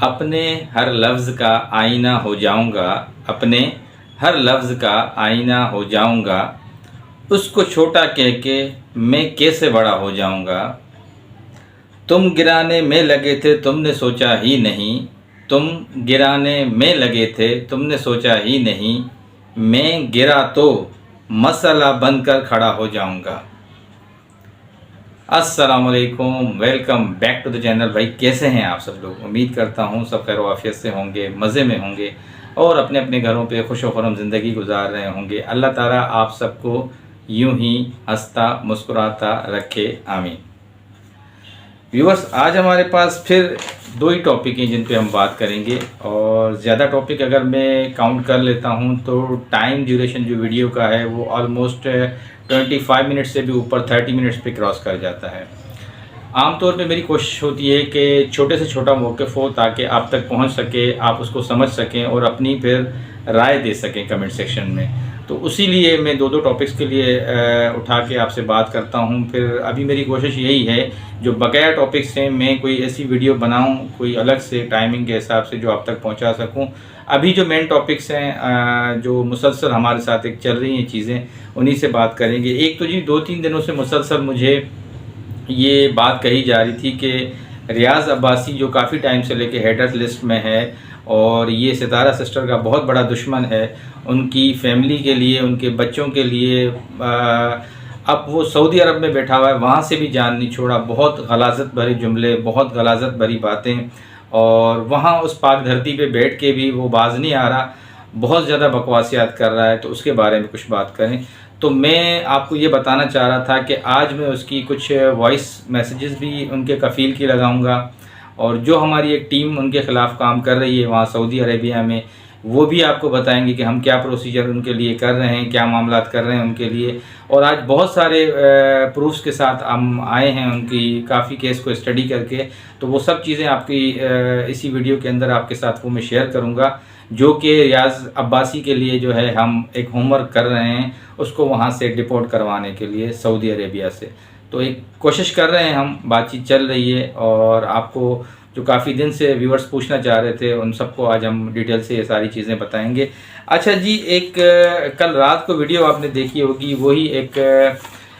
अपने हर लफ्ज़ का आईना हो जाऊंगा, अपने हर लफ्ज़ का आईना हो जाऊंगा। उसको छोटा कह के मैं कैसे बड़ा हो जाऊंगा। तुम गिराने में लगे थे तुमने सोचा ही नहीं, तुम गिराने में लगे थे तुमने सोचा ही नहीं। मैं गिरा तो मसला बनकर खड़ा हो जाऊंगा। अस्सलाम वालेकुम, welcome back to the channel. भाई कैसे हैं आप सब लोग? उम्मीद करता हूँ सब खैर वाफियत से होंगे, मज़े में होंगे और अपने अपने घरों पे खुश खुर्रम ज़िंदगी गुजार रहे होंगे। अल्लाह ताला आप सबको यूं ही हंसता मुस्कुराता रखे, आमीन। व्यूअर्स, आज हमारे पास फिर दो ही टॉपिक हैं जिन पे हम बात करेंगे, और ज़्यादा टॉपिक अगर मैं काउंट कर लेता हूं तो टाइम ड्यूरेशन जो वीडियो का है वो ऑलमोस्ट 25 मिनट से भी ऊपर 30 मिनट्स पे क्रॉस कर जाता है। आमतौर पे मेरी कोशिश होती है कि छोटे से छोटा मौक़िफ़ हो ताकि आप तक पहुंच सके, आप उसको समझ सकें और अपनी फिर राय दे सकें कमेंट सेक्शन में। तो उसी लिए मैं दो टॉपिक्स के लिए उठा के आपसे बात करता हूं। फिर अभी मेरी कोशिश यही है जो बकाया टॉपिक्स हैं मैं कोई ऐसी वीडियो बनाऊं कोई अलग से टाइमिंग के हिसाब से जो आप तक पहुंचा सकूं। अभी जो मेन टॉपिक्स हैं जो मुसलसल हमारे साथ एक चल रही हैं चीज़ें, उन्हीं से बात करेंगे। एक तो जी 2-3 दिनों से मुसलसल मुझे ये बात कही जा रही थी कि रियाज़ अब्बासी जो काफ़ी टाइम से लेके हेडर्स लिस्ट में है और ये सितारा सिस्टर का बहुत बड़ा दुश्मन है, उनकी फैमिली के लिए, उनके बच्चों के लिए अब वो सऊदी अरब में बैठा हुआ है, वहाँ से भी जान नहीं छोड़ा। बहुत गलाज़त भरे जुमले, बहुत गलाज़त भरी बातें, और वहाँ उस पाक धरती पे बैठ के भी वो बाज नहीं आ रहा, बहुत ज़्यादा बकवासियात कर रहा है। तो उसके बारे में कुछ बात करें। तो मैं आपको ये बताना चाह रहा था कि आज मैं उसकी कुछ वॉइस मैसेजेस भी उनके कफ़ील की लगाऊंगा, और जो हमारी एक टीम उनके ख़िलाफ़ काम कर रही है वहाँ सऊदी अरेबिया में, वो भी आपको बताएंगे कि हम क्या प्रोसीजर उनके लिए कर रहे हैं, क्या मामलात कर रहे हैं उनके लिए। और आज बहुत सारे प्रूफ्स के साथ हम आए हैं उनकी काफ़ी केस को स्टडी करके। तो वो सब चीज़ें आपकी इसी वीडियो के अंदर आपके साथ वो मैं शेयर करूँगा, जो कि रियाज़ अब्बासी के लिए जो है हम एक होमवर्क कर रहे हैं उसको वहाँ से डिपोर्ट करवाने के लिए सऊदी अरेबिया से। तो एक कोशिश कर रहे हैं हम, बातचीत चल रही है, और आपको जो काफ़ी दिन से व्यूअर्स पूछना चाह रहे थे उन सबको आज हम डिटेल से ये सारी चीज़ें बताएंगे। अच्छा जी, एक कल रात को वीडियो आपने देखी होगी, वही एक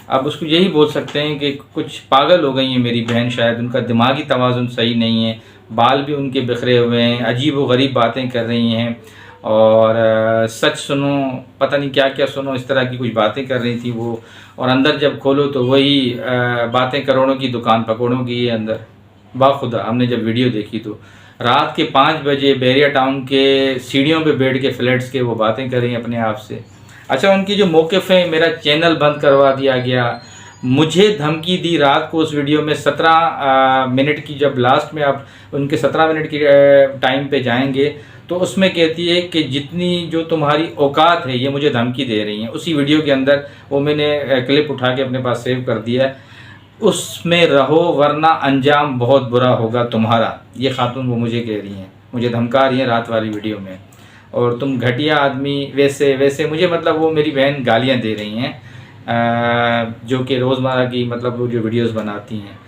अब उसको यही बोल सकते हैं कि कुछ पागल हो गई हैं मेरी बहन, शायद उनका दिमागी तवाज़ुन सही नहीं है, बाल भी उनके बिखरे हुए हैं, अजीब व गरीब बातें कर रही हैं, और सच सुनो, पता नहीं क्या क्या सुनो, इस तरह की कुछ बातें कर रही थी वो। और अंदर जब खोलो तो वही बातें करोड़ों की दुकान पकौड़ों की है अंदर। बाखुदा हमने जब वीडियो देखी तो रात के 5 बजे बैरिया टाउन के सीढ़ियों पे बैठ के फ्लैट्स के वो बातें कर रही हैं अपने आप से। अच्छा, उनकी जो मौक़िफ़ है, मेरा चैनल बंद करवा दिया गया, मुझे धमकी दी रात को उस वीडियो में 17 मिनट की, जब लास्ट में आप उनके 17 मिनट की टाइम पे जाएंगे तो उसमें कहती है कि जितनी जो तुम्हारी औकात है, ये मुझे धमकी दे रही हैं। उसी वीडियो के अंदर वो मैंने क्लिप उठा के अपने पास सेव कर दिया है, उसमें रहो वरना अंजाम बहुत बुरा होगा तुम्हारा। ये खातून वो मुझे कह रही हैं, मुझे धमका रही हैं रात वाली वीडियो में, और तुम घटिया आदमी, वैसे वैसे मुझे, मतलब वो मेरी बहन गालियाँ दे रही हैं जो कि रोज़मर्रा की, मतलब वो जो वीडियोस बनाती हैं,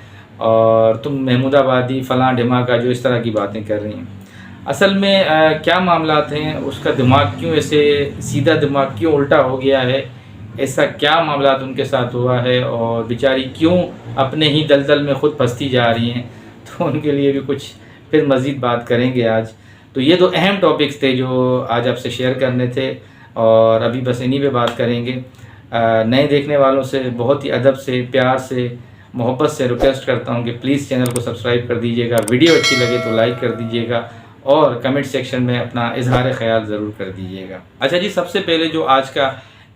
और तुम महमूदाबादी फ़लाँ ढिमाका, जो इस तरह की बातें कर रही हैं। असल में क्या मामलात हैं, उसका दिमाग क्यों ऐसे, सीधा दिमाग क्यों उल्टा हो गया है, ऐसा क्या मामलात उनके साथ हुआ है, और बेचारी क्यों अपने ही दलदल में ख़ुद फंसती जा रही हैं, तो उनके लिए भी कुछ फिर मज़ीद बात करेंगे आज। तो ये दो अहम टॉपिक्स थे जो आज आपसे शेयर करने थे, और अभी बस इन्हीं पे बात करेंगे। नए देखने वालों से बहुत ही अदब से, प्यार से, मोहब्बत से रिक्वेस्ट करता हूँ कि प्लीज़ चैनल को सब्सक्राइब कर दीजिएगा, वीडियो अच्छी लगे तो लाइक कर दीजिएगा, और कमेंट सेक्शन में अपना इजहार ख़याल ज़रूर कर दीजिएगा। अच्छा जी, सबसे पहले जो आज का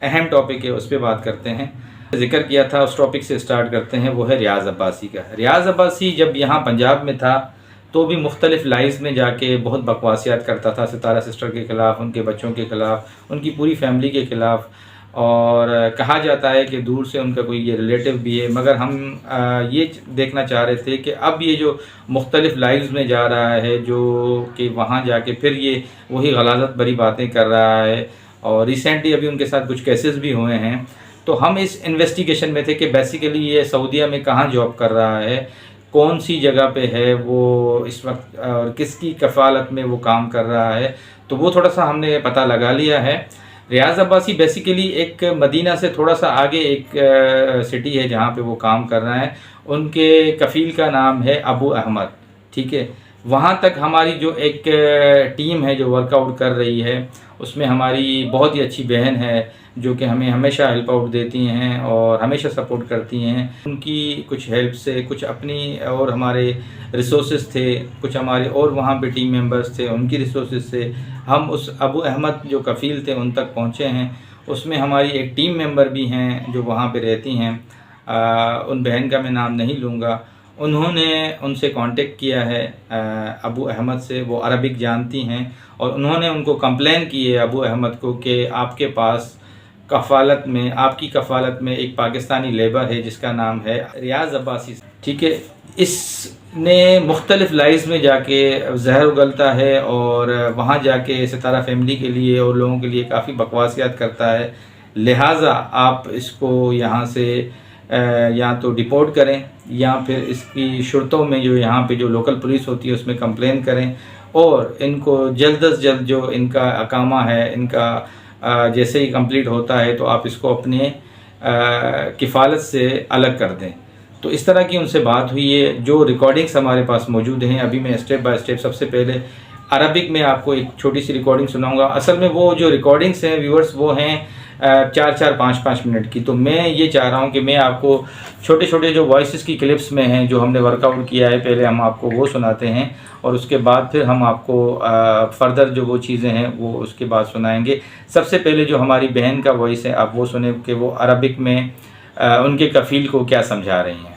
अहम टॉपिक है उस पर बात करते हैं। जिक्र किया था उस टॉपिक से स्टार्ट करते हैं, वो है रियाज़ अब्बासी का। रियाज़ अब्बासी जब यहाँ पंजाब में था तो भी मुख्तलिफ लाइव्स में जाके बहुत बकवासियात करता था सितारा सिस्टर के ख़िलाफ़, उनके बच्चों के ख़िलाफ़, उनकी पूरी फैमिली के ख़िलाफ़, और कहा जाता है कि दूर से उनका कोई ये रिलेटिव भी है। मगर हम ये देखना चाह रहे थे कि अब ये जो मुख्तलिफ लाइव्स में जा रहा है, जो कि वहाँ जाके फिर ये वही गलाज़त भरी बातें कर रहा है, और रिसेंटली अभी उनके साथ कुछ केसेस भी हुए हैं। तो हम इस इन्वेस्टिगेशन में थे कि बेसिकली ये सऊदीया में कहाँ जॉब कर रहा है, कौन सी जगह पे है वो इस वक्त और किसकी कफ़ालत में वो काम कर रहा है, तो वो थोड़ा सा हमने पता लगा लिया है। रियाज़ अब्बासी बेसिकली एक मदीना से थोड़ा सा आगे एक सिटी है जहाँ पे वो काम कर रहे हैं। उनके कफ़ील का नाम है अबू अहमद, ठीक है। वहाँ तक हमारी जो एक टीम है जो वर्कआउट कर रही है, उसमें हमारी बहुत ही अच्छी बहन है जो कि हमें हमेशा हेल्प आउट देती हैं और हमेशा सपोर्ट करती हैं। उनकी कुछ हेल्प से, कुछ अपनी और हमारे रिसोर्सेज थे, कुछ हमारे और वहाँ पे टीम मेंबर्स थे, उनकी रिसोर्सेज से हम उस अबू अहमद जो कफ़ील थे उन तक पहुँचे हैं। उसमें हमारी एक टीम मेंबर भी हैं जो वहाँ पे रहती हैं। उन बहन का मैं नाम नहीं लूँगा। उन्होंने उनसे कांटेक्ट किया है अबू अहमद से, वो अरबिक जानती हैं और उन्होंने उनको कंप्लेन की है अबू अहमद को कि आपके पास कफ़ालत में, आपकी कफ़ालत में एक पाकिस्तानी लेबर है जिसका नाम है रियाज़ अब्बासी, ठीक है। इसने मुख्तलिफ़ लाइव्स में जाके जहर उगलता है और वहाँ जाके सितारा फैमिली के लिए और लोगों के लिए काफ़ी बकवासियात करता है। लिहाजा आप इसको यहाँ से या तो डिपोर्ट करें या फिर इसकी शुरतों में जो यहाँ पे जो लोकल पुलिस होती है उसमें कंप्लेन करें और इनको जल्द अज जल्द जो इनका अकामा है, इनका जैसे ही कंप्लीट होता है तो आप इसको अपने किफ़ालत से अलग कर दें। तो इस तरह की उनसे बात हुई है। जो रिकॉर्डिंग्स हमारे पास मौजूद हैं, अभी मैं स्टेप बाय स्टेप सबसे पहले अरबिक में आपको एक छोटी सी रिकॉर्डिंग सुनाऊंगा। असल में वो जो रिकॉर्डिंग्स हैं व्यूअर्स वो हैं 4-4, 5-5 मिनट की। तो मैं ये चाह रहा हूँ कि मैं आपको छोटे छोटे जो वॉइसेस की क्लिप्स में हैं जो हमने वर्कआउट किया है, पहले हम आपको वो सुनाते हैं और उसके बाद फिर हम आपको फर्दर जो वो चीज़ें हैं वो उसके बाद सुनाएंगे। सबसे पहले जो हमारी बहन का वॉइस है आप वो सुने कि वो अरबिक में उनके कफ़ील को क्या समझा रही हैं।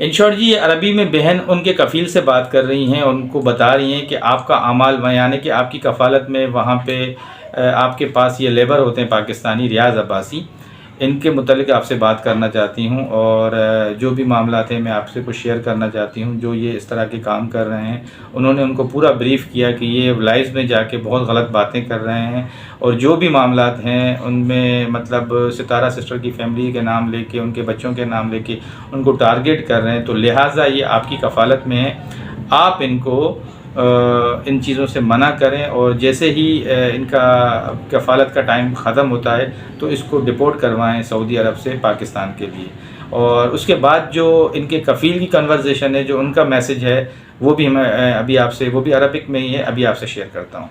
इन शॉर्ट जी ये अरबी में बहन उनके कफ़ील से बात कर रही हैं, उनको बता रही हैं कि आपका अमाल यानी कि आपकी कफ़ालत में वहाँ पे आपके पास ये लेबर होते हैं पाकिस्तानी रियाज़ अब्बासी, इनके मुतल्लिक़ आपसे बात करना चाहती हूँ और जो भी मामला थे मैं आपसे कुछ शेयर करना चाहती हूँ जो ये इस तरह के काम कर रहे हैं। उन्होंने उनको पूरा ब्रीफ़ किया कि ये लाइव में जाके बहुत गलत बातें कर रहे हैं और जो भी मामला हैं उनमें मतलब सितारा सिस्टर की फैमिली के नाम लेके, उनके बच्चों के नाम लेके उनको टारगेट कर रहे हैं। तो लिहाजा ये आपकी कफ़ालत में है, आप इनको इन चीज़ों से मना करें और जैसे ही इनका कफ़ालत का टाइम ख़त्म होता है तो इसको डिपोर्ट करवाएं सऊदी अरब से पाकिस्तान के लिए। और उसके बाद जो इनके कफ़ील की कन्वर्सेशन है, जो उनका मैसेज है वो भी मैं अभी आपसे, वो भी अरबिक में ही है, अभी आपसे शेयर करता हूँ।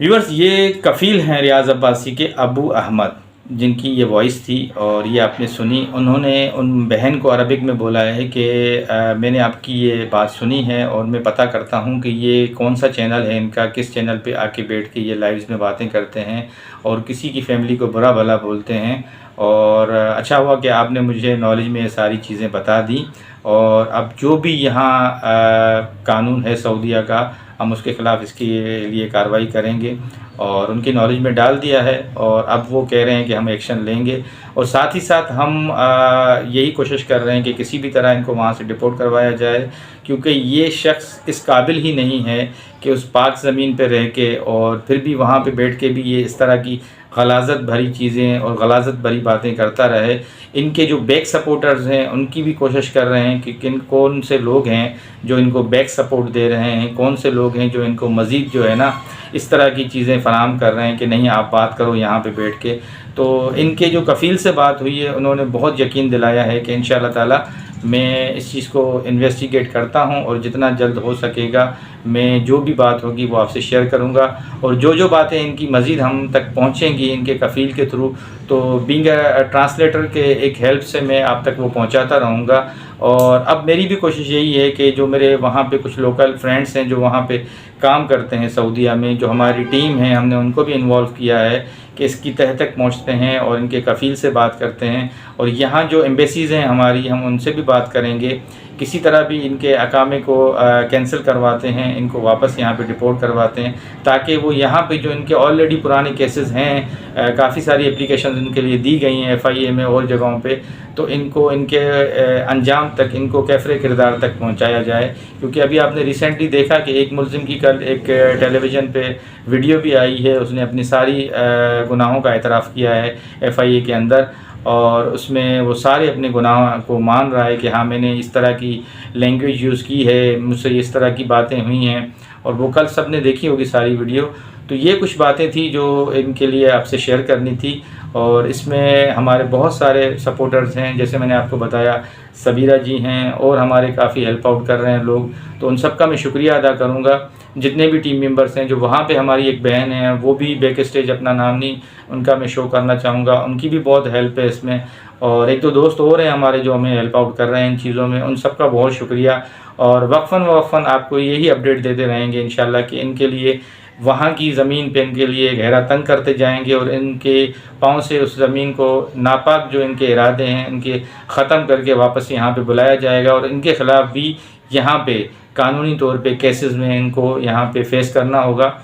व्यूअर्स ये कफ़ील हैं रियाज़ अब्बासी के अबू अहमद, जिनकी ये वॉइस थी और ये आपने सुनी। उन्होंने उन बहन को अरबिक में बोला है कि मैंने आपकी ये बात सुनी है और मैं पता करता हूँ कि ये कौन सा चैनल है इनका, किस चैनल पे आके बैठ के ये लाइव्स में बातें करते हैं और किसी की फैमिली को बुरा भला बोलते हैं और अच्छा हुआ कि आपने मुझे नॉलेज में ये सारी चीज़ें बता दी। और अब जो भी यहाँ कानून है सऊदीया का, हम उसके ख़िलाफ़ इसके लिए कार्रवाई करेंगे और उनकी नॉलेज में डाल दिया है। और अब वो कह रहे हैं कि हम एक्शन लेंगे और साथ ही साथ हम यही कोशिश कर रहे हैं कि किसी भी तरह इनको वहाँ से डिपोर्ट करवाया जाए, क्योंकि ये शख्स इस काबिल ही नहीं है कि उस पाक ज़मीन पे रह के और फिर भी वहाँ पे बैठ के भी ये इस तरह की गलाज़त भरी चीज़ें और गलाज़त भरी बातें करता रहे। इनके जो बैक सपोर्टर्स हैं उनकी भी कोशिश कर रहे हैं कि कौन से लोग हैं जो इनको बैक सपोर्ट दे रहे हैं, कौन से लोग हैं जो इनको मज़ीद जो है ना इस तरह की चीज़ें फराहम कर रहे हैं कि नहीं आप बात करो यहाँ पे बैठ के। तो इनके जो कफ़ील से बात हुई है उन्होंने बहुत यकीन दिलाया है कि इंशाअल्लाह ताला मैं इस चीज़ को इन्वेस्टिगेट करता हूं और जितना जल्द हो सकेगा मैं जो भी बात होगी वो आपसे शेयर करूंगा। और जो बातें इनकी मज़ीद हम तक पहुंचेंगी इनके कफ़ील के थ्रू, तो बीइंग ट्रांसलेटर के एक हेल्प से मैं आप तक वो पहुंचाता रहूंगा। और अब मेरी भी कोशिश यही है कि जो मेरे वहाँ पे कुछ लोकल फ्रेंड्स हैं जो वहाँ पे काम करते हैं सऊदीया में, जो हमारी टीम है, हमने उनको भी इन्वॉल्व किया है कि इसकी तह तक पहुँचते हैं और इनके कफ़ील से बात करते हैं। और यहाँ जो एम्बेसीज़ हैं हमारी, हम उनसे भी बात करेंगे, किसी तरह भी इनके अकामे को कैंसिल करवाते हैं, इनको वापस यहाँ पे डिपोर्ट करवाते हैं, ताकि वो यहाँ पे जो इनके ऑलरेडी पुराने केसेस हैं, काफ़ी सारी एप्लीकेशन इनके लिए दी गई हैं FIA में और जगहों पे, तो इनको इनके अंजाम तक, इनको कैफ़रे किरदार तक पहुँचाया जाए। क्योंकि अभी आपने रिसेंटली देखा कि एक मुल्ज़िम की कल एक टेलीविज़न पे वीडियो भी आई है, उसने अपनी सारी गुनाहों का एतराफ़ किया है FIA के अंदर, और उसमें वो सारे अपने गुनाह को मान रहा है कि हाँ मैंने इस तरह की लैंग्वेज यूज़ की है, मुझसे इस तरह की बातें हुई हैं। और वो कल सब ने देखी होगी सारी वीडियो। तो ये कुछ बातें थी जो इनके लिए आपसे शेयर करनी थी। और इसमें हमारे बहुत सारे सपोर्टर्स हैं, जैसे मैंने आपको बताया सबीरा जी हैं और हमारे काफ़ी हेल्प आउट कर रहे हैं लोग, तो उन सब का मैं शुक्रिया अदा करूँगा। जितने भी टीम मेंबर्स हैं, जो वहाँ पे हमारी एक बहन है वो भी बैक स्टेज, अपना नाम नहीं उनका मैं शो करना चाहूँगा, उनकी भी बहुत हेल्प है इसमें। और एक दो दोस्त और हैं हमारे जो हमें हेल्प आउट कर रहे हैं इन चीज़ों में, उन सब का बहुत शुक्रिया। और वक्फ़न आपको यही अपडेट देते रहेंगे इंशाल्लाह कि इनके लिए वहाँ की ज़मीन पे इनके लिए गहरा तंग करते जाएंगे और इनके पाँव से उस ज़मीन को नापाक जो इनके इरादे हैं इनके ख़त्म करके वापस यहाँ पे बुलाया जाएगा। और इनके ख़िलाफ़ भी यहाँ पे कानूनी तौर पे केसेस में इनको यहाँ पे फेस करना होगा।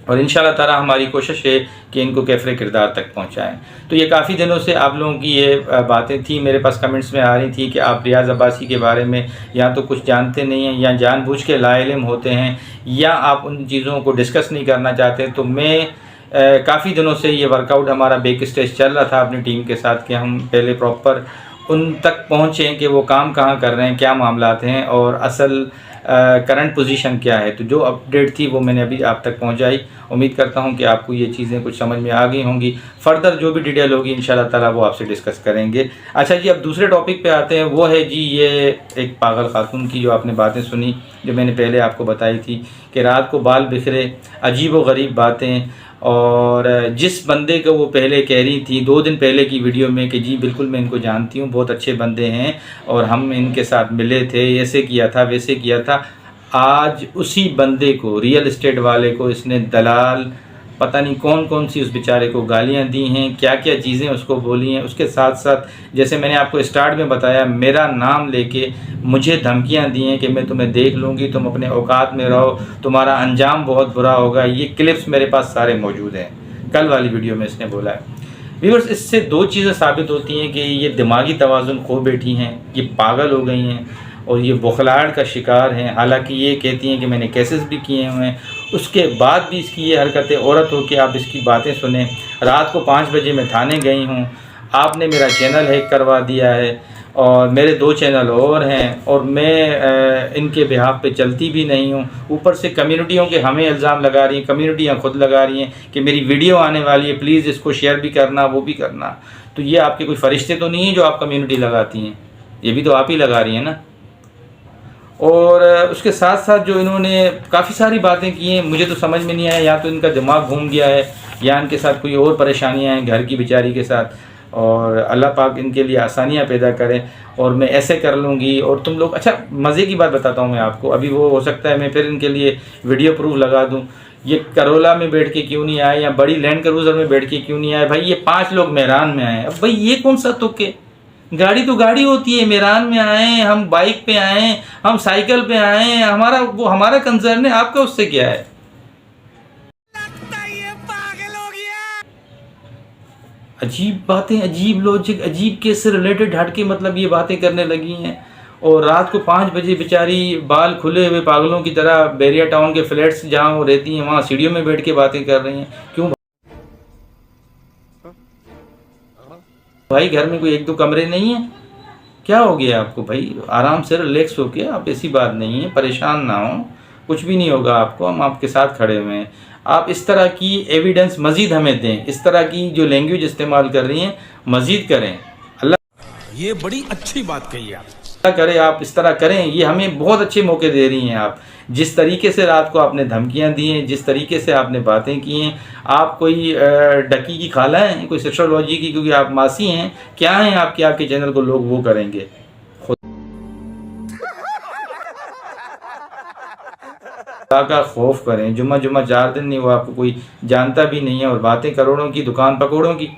और इंशाल्लाह ताला हमारी कोशिश है कि इनको कैफ़रे किरदार तक पहुँचाएँ। तो ये काफ़ी दिनों से आप लोगों की ये बातें थी, मेरे पास कमेंट्स में आ रही थी कि आप रियाज़ अब्बासी के बारे में या तो कुछ जानते नहीं हैं या जानबूझ के लाइल्म होते हैं या आप उन चीज़ों को डिस्कस नहीं करना चाहते। तो मैं काफ़ी दिनों से ये वर्कआउट हमारा बैक स्टेज चल रहा था अपनी टीम के साथ कि हम पहले प्रॉपर उन तक पहुँचें कि वो काम कहाँ कर रहे हैं, क्या मामलात हैं और असल करंट पोजीशन क्या है। तो जो अपडेट थी वो मैंने अभी आप तक पहुंचाई। उम्मीद करता हूं कि आपको ये चीज़ें कुछ समझ में आ गई होंगी। फर्दर जो भी डिटेल होगी इंशाल्लाह ताला वो आपसे डिस्कस करेंगे। अच्छा जी, अब दूसरे टॉपिक पे आते हैं, वो है जी ये एक पागल खातून की जो आपने बातें सुनी, जो मैंने पहले आपको बताई थी कि रात को बाल बिखरे, अजीब व गरीब बातें। और जिस बंदे को वो पहले कह रही थी 2 दिन पहले की वीडियो में कि जी बिल्कुल मैं इनको जानती हूँ, बहुत अच्छे बंदे हैं और हम इनके साथ मिले थे, ऐसे किया था वैसे किया था, आज उसी बंदे को, रियल इस्टेट वाले को, इसने दलाल, पता नहीं कौन कौन सी उस बेचारे को गालियां दी हैं, क्या क्या चीज़ें उसको बोली हैं। उसके साथ साथ जैसे मैंने आपको स्टार्ट में बताया, मेरा नाम लेके मुझे धमकियां दी हैं कि मैं तुम्हें देख लूँगी, तुम अपने औकात में रहो, तुम्हारा अंजाम बहुत बुरा होगा। ये क्लिप्स मेरे पास सारे मौजूद हैं, कल वाली वीडियो में इसने बोला है। व्यूअर्स, इससे 2 चीज़ें साबित होती हैं कि ये दिमागी तवाज़ुन खो बैठी हैं, ये पागल हो गई हैं और ये बौखलाहट का शिकार हैं। हालांकि ये कहती हैं कि मैंने केसेस भी किए हुए हैं, उसके बाद भी इसकी ये हरकतें, औरत हो के आप इसकी बातें सुने। रात को 5 बजे मैं थाने गई हूँ, आपने मेरा चैनल हैक करवा दिया है और मेरे 2 चैनल और हैं और मैं इनके बिहाफ पे चलती भी नहीं हूँ। ऊपर से कम्युनिटियों के हमें इल्ज़ाम लगा रही हैं, कम्युनिटियाँ खुद लगा रही हैं कि मेरी वीडियो आने वाली है, प्लीज़ इसको शेयर भी करना, वो भी करना। तो ये आपके कोई फरिश्ते तो नहीं हैं जो आप कम्युनिटी लगाती हैं, ये भी तो आप ही लगा रही हैं ना। और उसके साथ साथ जो इन्होंने काफ़ी सारी बातें की हैं, मुझे तो समझ में नहीं आया, या तो इनका दिमाग घूम गया है या इनके साथ कोई और परेशानियां हैं घर की बेचारी के साथ। और अल्लाह पाक इनके लिए आसानियां पैदा करें और मैं ऐसे कर लूँगी और तुम लोग। अच्छा, मज़े की बात बताता हूँ मैं आपको, अभी वो हो सकता है मैं फिर इनके लिए वीडियो प्रूफ लगा दूँ ये करोला में बैठ के क्यों नहीं आए, या बड़ी लैंड क्रूजर में बैठ के क्यों नहीं आए। भाई ये 5 लोग मेहरान में आए, अब भाई ये कौन सा तुक है। गाड़ी तो गाड़ी होती है, मेहरान में आए, हम बाइक पे आए, हम साइकिल पे आए, हमारा वो हमारा कंसर्न है, आपका उससे क्या है। अजीब बातें, अजीब लॉजिक, अजीब केस से रिलेटेड हटके मतलब ये बातें करने लगी हैं। और रात को 5 बजे बेचारी बाल खुले हुए पागलों की तरह बैरिया टाउन के फ्लैट्स जहाँ वो रहती हैं वहाँ सीढ़ियों में बैठ के बातें कर रही हैं। क्यों भाई, घर में कोई 1-2 कमरे नहीं है, क्या हो गया आपको भाई। आराम से रिलैक्स होके, आप ऐसी बात नहीं है, परेशान ना हो, कुछ भी नहीं होगा आपको, हम आपके साथ खड़े हुए हैं। आप इस तरह की एविडेंस मज़ीद हमें दें, इस तरह की जो लैंग्वेज इस्तेमाल कर रही हैं मज़ीद करें। अल्लाह, ये बड़ी अच्छी बात कही आप करे, आप इस तरह करें, ये हमें बहुत अच्छे मौके दे रही हैं आप। जिस तरीके से रात को आपने धमकियां दी हैं, जिस तरीके से आपने बातें की हैं, आप कोई डकी की खाला हैं, कोई सेक्सोलॉजी की, क्योंकि आप मासी हैं, क्या हैं आपके आपके चैनल को लोग वो करेंगे। खुदा का खौफ करें, जुम्मा 4 दिन नहीं, वो आपको कोई जानता भी नहीं है, और बातें करोड़ों की, दुकान पकौड़ों की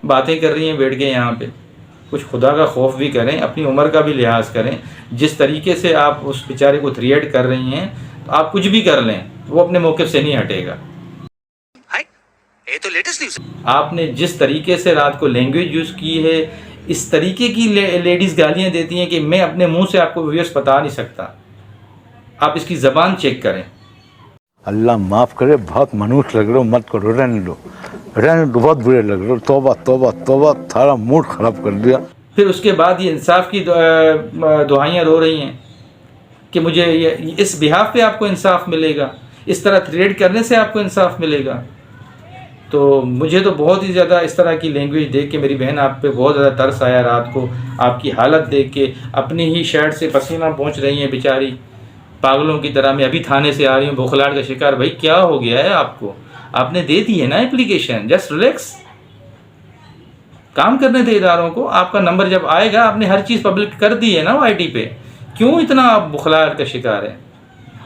बातें कर रही हैं बैठ के यहाँ पे। कुछ खुदा का खौफ भी करें, अपनी उम्र का भी लिहाज करें। जिस तरीके से आप उस बेचारे को थ्रेट कर रही हैं, तो आप कुछ भी कर लें, वो अपने मौक़िफ़ से नहीं हटेगा। ये तो लेटेस्ट न्यूज़। आपने जिस तरीके से रात को लैंग्वेज यूज़ की है, इस तरीके की लेडीज़ गालियाँ देती हैं कि मैं अपने मुंह से आपको व्यूअर्स बता नहीं सकता। आप इसकी ज़बान चेक करें। अल्लाह माफ़ करे, बहुत मनुष्य लग रहे हो, मत करो, रहने दो, बहुत बुरे लग रहे हो। तौबा तौबा तौबा, थारा मूड ख़राब कर दिया। फिर उसके बाद ये इंसाफ की दुहाइयाँ रो रही हैं कि मुझे ये इस बिहाफ पे आपको इंसाफ मिलेगा, इस तरह थ्रेट करने से आपको इंसाफ मिलेगा। तो मुझे तो बहुत ही ज़्यादा इस तरह की लैंग्वेज देख के मेरी बहन आप पे बहुत ज़्यादा तरस आया। रात को आपकी हालत देख के अपनी ही शर्ट से पसीना पहुँच रही हैं बेचारी, पागलों की तरह। मैं अभी थाने से आ रही हूँ, बौखलाहट का शिकार। भाई क्या हो गया है आपको, आपने दे दी है ना एप्लीकेशन, जस्ट रिलैक्स, काम करने थे इदारों को। आपका नंबर जब आएगा, आपने हर चीज़ पब्लिक कर दी है ना OIT पे, क्यों इतना आप बौखलाहट का शिकार है।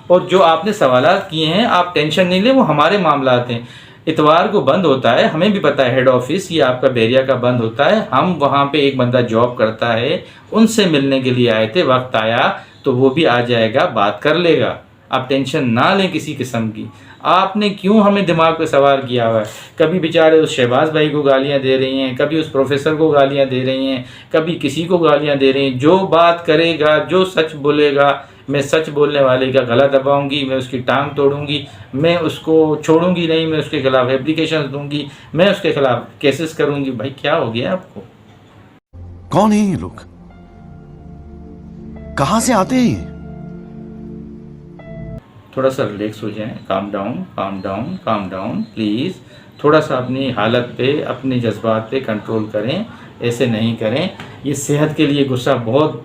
और जो आपने सवालात किए हैं, आप टेंशन नहीं लें, वो हमारे मामलात हैं। इतवार को बंद होता है, हमें भी पता है, हेड ऑफिस ये आपका बैरिया का बंद होता है। हम वहाँ पे एक बंदा जॉब करता है, उनसे मिलने के लिए आए थे, वक्त आया तो वो भी आ जाएगा, बात कर लेगा। आप टेंशन ना लें किसी किस्म की। आपने क्यों हमें दिमाग पे सवार किया हुआ है। कभी बेचारे उस शहबाज भाई को गालियाँ दे रही हैं, कभी उस प्रोफेसर को गालियाँ दे रही हैं, कभी किसी को गालियाँ दे रही हैं। जो बात करेगा, जो सच बोलेगा, मैं सच बोलने वाले का गला दबाऊंगी, मैं उसकी टांग तोड़ूंगी, मैं उसको छोड़ूंगी नहीं, मैं उसके खिलाफ एप्लीकेशन दूंगी, मैं उसके खिलाफ केसेस करूंगी। भाई क्या हो गया आपको। कौन है ये लोग, कहां से आते हैं ये? थोड़ा सा रिलैक्स हो जाएं, calm down calm down calm down please. थोड़ा सा अपनी हालत पे, अपने जज्बात पे कंट्रोल करें, ऐसे नहीं करें। ये सेहत के लिए गुस्सा बहुत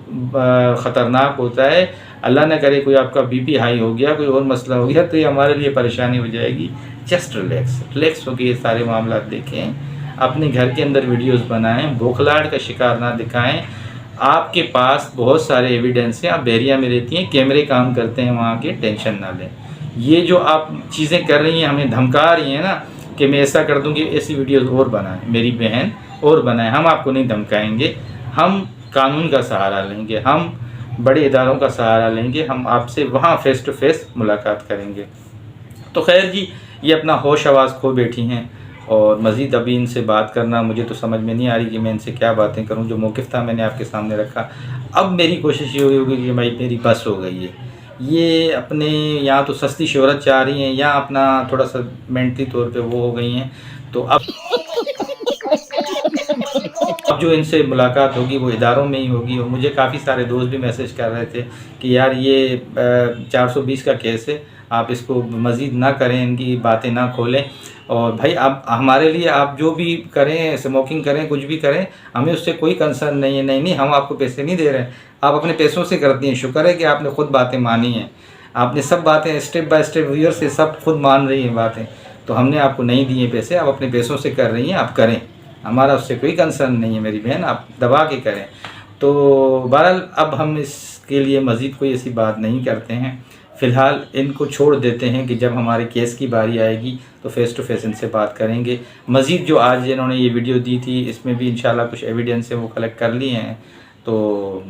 ख़तरनाक होता है। अल्लाह न करे कोई आपका BP हाई हो गया, कोई और मसला हो गया, तो ये हमारे लिए परेशानी हो जाएगी। जस्ट रिलैक्स होकर ये सारे मामला देखें, अपने घर के अंदर वीडियोस बनाएं, बौखलाहट का शिकार ना दिखाएं। आपके पास बहुत सारे एविडेंस हैं, आप बैरिया में रहती हैं, कैमरे काम करते हैं वहाँ के, टेंशन ना लें। ये जो आप चीज़ें कर रही हैं, हमें धमका रही हैं ना कि मैं ऐसा कर दूँगी, ऐसी वीडियोस और बनाएं मेरी बहन, और बनाएं। हम आपको नहीं धमकाएंगे, हम कानून का सहारा लेंगे, हम बड़े इदारों का सहारा लेंगे, हम आपसे वहाँ फेस टू फेस मुलाकात करेंगे। तो खैर जी, ये अपना होश आवाज़ खो बैठी हैं, और मज़ीद अभी इनसे बात करना मुझे तो समझ में नहीं आ रही कि मैं इनसे क्या बातें करूं। जो मौक़िफ़ था मैंने आपके सामने रखा। अब मेरी कोशिश ये होगी कि भाई मेरी बस हो गई है। ये अपने या तो सस्ती शोहरत चाह रही हैं, या अपना थोड़ा सा मेंटली तौर पे वो हो गई हैं। तो अब जो इनसे मुलाकात होगी वो इदारों में ही होगी। और मुझे काफ़ी सारे दोस्त भी मैसेज कर रहे थे कि यार ये 420 का केस है, आप इसको मज़ीद ना करें, इनकी बातें ना खोलें। और भाई आप हमारे लिए, आप जो भी करें, स्मोकिंग करें, कुछ भी करें, हमें उससे कोई कंसर्न नहीं है। नहीं, हम आपको पैसे नहीं दे रहे हैं, आप अपने पैसों से करती हैं। शुक्र है कि आपने ख़ुद बातें मानी हैं, आपने सब बातें स्टेप बाय स्टेप व्यूअर से सब खुद मान रही हैं बातें। तो हमने आपको नहीं दिए पैसे, आप अपने पैसों से कर रही हैं, आप करें, हमारा उससे कोई कंसर्न नहीं है मेरी बहन, आप दबा के करें। तो बहरहाल अब हम इस के लिए मज़ीद कोई ऐसी बात नहीं करते हैं। फ़िलहाल इनको छोड़ देते हैं कि जब हमारे केस की बारी आएगी तो फ़ेस टू फेस इनसे बात करेंगे। मज़ीद जो आज इन्होंने ये वीडियो दी थी इसमें भी इंशाल्लाह कुछ एविडेंस है वो कलेक्ट कर लिए हैं, तो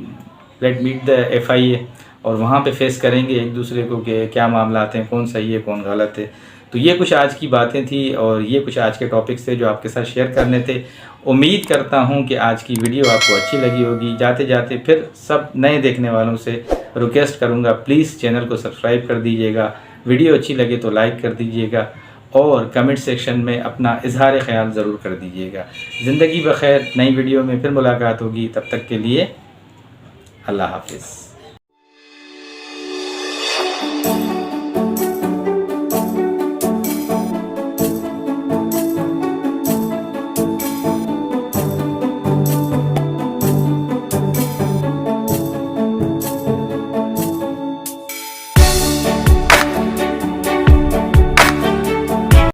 लेट मीट द FIA और वहाँ पे फेस करेंगे एक दूसरे को कि क्या मामला आते हैं, कौन सही है कौन गलत है। तो ये कुछ आज की बातें थी और ये कुछ आज के टॉपिक्स थे जो आपके साथ शेयर करने थे। उम्मीद करता हूँ कि आज की वीडियो आपको अच्छी लगी होगी। जाते जाते फिर सब नए देखने वालों से रिक्वेस्ट करूँगा, प्लीज़ चैनल को सब्सक्राइब कर दीजिएगा, वीडियो अच्छी लगे तो लाइक कर दीजिएगा और कमेंट सेक्शन में अपना इजहार ख्याल ज़रूर कर दीजिएगा। ज़िंदगी बखैर, नई वीडियो में फिर मुलाकात होगी, तब तक के लिए अल्लाह हाफिज़।